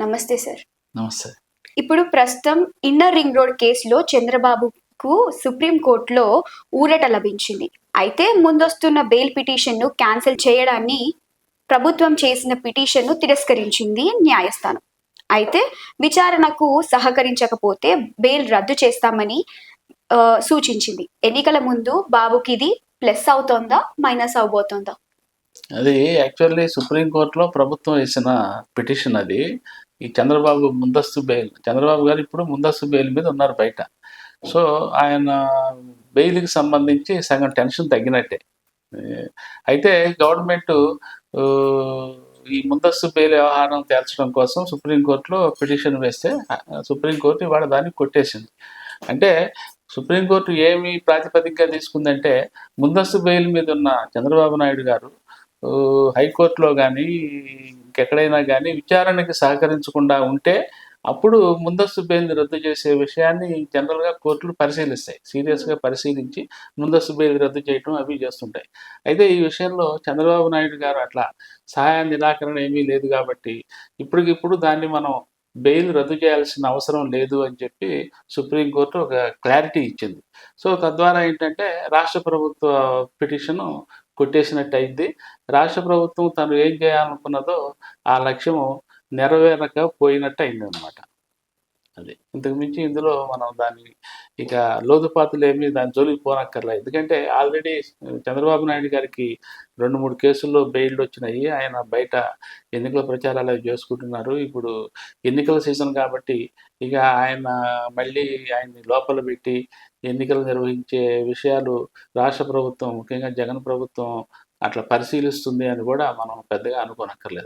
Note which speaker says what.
Speaker 1: నమస్తే సార్.
Speaker 2: నమస్తే.
Speaker 1: ఇప్పుడు ప్రస్తుతం ఇన్నర్ రింగ్ రోడ్ కేసులో చంద్రబాబుకు సుప్రీంకోర్టులో ఊరట లభించింది. అయితే ముందొస్తున్న బెయిల్ పిటిషన్ను క్యాన్సిల్ చేయడాన్ని ప్రభుత్వం చేసిన పిటిషన్ను తిరస్కరించింది న్యాయస్థానం. అయితే విచారణకు సహకరించకపోతే బెయిల్ రద్దు చేస్తామని సూచించింది. ఎన్నికల ముందు బాబుకి ఇది ప్లస్ అవుతోందా, మైనస్ అవబోతోందా?
Speaker 2: అది యాక్చువల్లీ సుప్రీంకోర్టులో ప్రభుత్వం వేసిన పిటిషన్ అది. ఈ చంద్రబాబు ముందస్తు బెయిల్, చంద్రబాబు గారు ఇప్పుడు ముందస్తు బెయిల్ మీద ఉన్నారు బయట. సో ఆయన బెయిల్కి సంబంధించి సగం టెన్షన్ తగ్గినట్టే. అయితే గవర్నమెంట్ ఈ ముందస్తు బెయిల్ వ్యవహారం తేల్చడం కోసం సుప్రీంకోర్టులో పిటిషన్ వేస్తే సుప్రీంకోర్టు ఇవాళ దాన్ని కొట్టేసింది. అంటే సుప్రీంకోర్టు ఏమి ప్రాతిపదికగా తీసుకుందంటే, ముందస్తు బెయిల్ మీద ఉన్న చంద్రబాబు నాయుడు గారు హైకోర్టులో కానీ ఇంకెక్కడైనా కానీ విచారణకి సహకరించకుండా ఉంటే అప్పుడు ముందస్తు బెయిల్ రద్దు చేసే విషయాన్ని జనరల్గా కోర్టులు పరిశీలిస్తాయి. సీరియస్గా పరిశీలించి ముందస్తు బెయిల్ రద్దు చేయటం అవి చేస్తుంటాయి. అయితే ఈ విషయంలో చంద్రబాబు నాయుడు గారు అట్లా సహాయ నిరాకరణ ఏమీ లేదు కాబట్టి ఇప్పటికిప్పుడు దాన్ని మనం బెయిల్ రద్దు చేయాల్సిన అవసరం లేదు అని చెప్పి సుప్రీంకోర్టు ఒక క్లారిటీ ఇచ్చింది. సో తద్వారా ఏంటంటే రాష్ట్ర ప్రభుత్వ పిటిషను కొట్టేసినట్టు అయింది. రాష్ట్ర ప్రభుత్వం తను ఏం చేయాలనుకున్నదో ఆ లక్ష్యము నెరవేరకపోయినట్టు అయిందనమాట. అది ఇంతకు మించి ఇందులో మనం దాన్ని ఇక లోతుపాతులు ఏమి దాని జోలికి పోనక్కర్లే. ఎందుకంటే ఆల్రెడీ చంద్రబాబు నాయుడు గారికి 2-3 కేసుల్లో బెయిల్ వచ్చినాయి. ఆయన బయట ఎన్నికల ప్రచారాలు అవి చేసుకుంటున్నారు. ఇప్పుడు ఎన్నికల సీజన్ కాబట్టి ఇక ఆయన మళ్ళీ ఆయన్ని లోపల పెట్టి ఎన్నికలు నిర్వహించే విషయాలు రాష్ట్ర ప్రభుత్వం, ముఖ్యంగా జగన్ ప్రభుత్వం అట్లా పరిశీలిస్తుంది అని కూడా మనం పెద్దగా అనుకోనక్కర్లేదు.